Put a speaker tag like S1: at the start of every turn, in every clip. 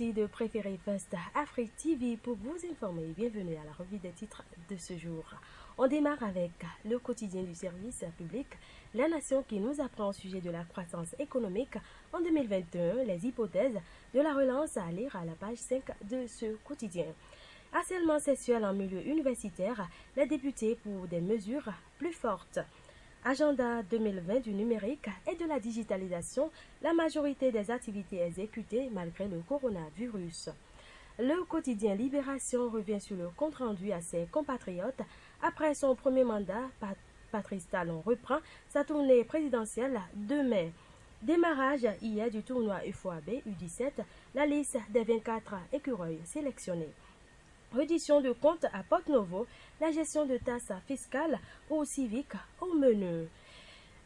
S1: Merci de préférer First Afrique TV pour vous informer. Bienvenue à la revue des titres de ce jour. On démarre avec le quotidien du service public, La Nation qui nous apprend au sujet de la croissance économique en 2021, les hypothèses de la relance à lire à la page 5 de ce quotidien. Harcèlement sexuel en milieu universitaire, les députés pour des mesures plus fortes. Agenda 2020 du numérique et de la digitalisation, la majorité des activités exécutées malgré le coronavirus. Le quotidien Libération revient sur le compte-rendu à ses compatriotes. Après son premier mandat, Patrice Talon reprend sa tournée présidentielle de mai. Démarrage hier du tournoi UFOAB U17, la liste des 24 écureuils sélectionnés. Reddition de comptes à Porte-Novo, la gestion de tasses fiscales ou civiques au menu.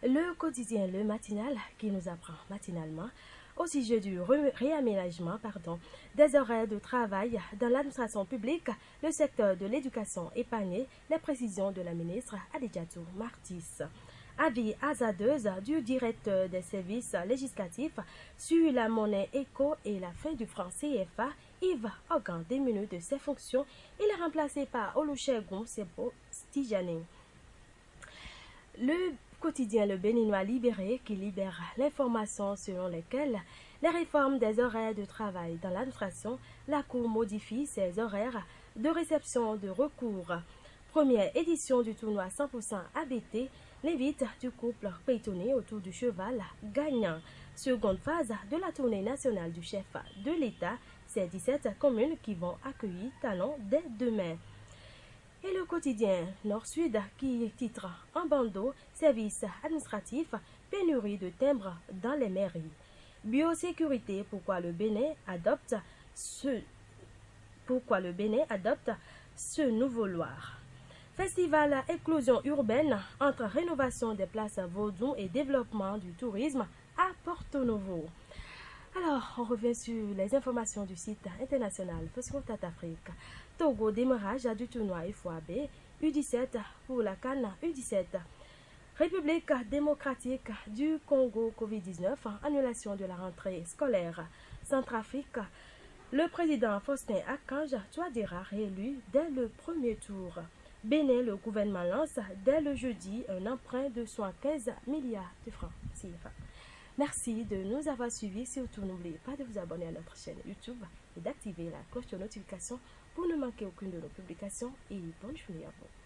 S1: Le quotidien Le Matinal qui nous apprend matinalement au sujet du réaménagement des horaires de travail dans l'administration publique, le secteur de l'éducation épargné, les précisions de la ministre Adidjatou Martis. Avis hasardeuse du directeur des services législatifs sur la monnaie éco et la fin du franc CFA. Yves Hogan diminue de ses fonctions. Il est remplacé par Olusegun Sebo-Tijani. Le quotidien Le Béninois Libéré qui libère l'information selon laquelle les réformes des horaires de travail dans l'administration, la Cour modifie ses horaires de réception de recours. Première édition du tournoi 100% ABT, l'invite du couple pétonné autour du cheval gagnant. Seconde phase de la tournée nationale du chef de l'État, c'est 17 communes qui vont accueillir Talon dès demain. Et le quotidien Nord-Sud qui titre en bandeau, service administratif, pénurie de timbres dans les mairies. Biosécurité, pourquoi le Bénin adopte ce nouveau loi. Festival éclosion urbaine entre rénovation des places Vaudou et développement du tourisme à Porto-Novo. Alors, on revient sur les informations du site international First Contact Afrique. Togo, démarrage du tournoi UFOAB U17 pour la CAN U17. République démocratique du Congo Covid-19, annulation de la rentrée scolaire. Centrafrique, le président Faustin Archange Touadéra réélu dès le premier tour. Bénin, le gouvernement lance dès le jeudi un emprunt de 75 milliards de francs CFA. Merci de nous avoir suivis. Surtout, n'oubliez pas de vous abonner à notre chaîne YouTube et d'activer la cloche de notification pour ne manquer aucune de nos publications. Et bonne journée à vous.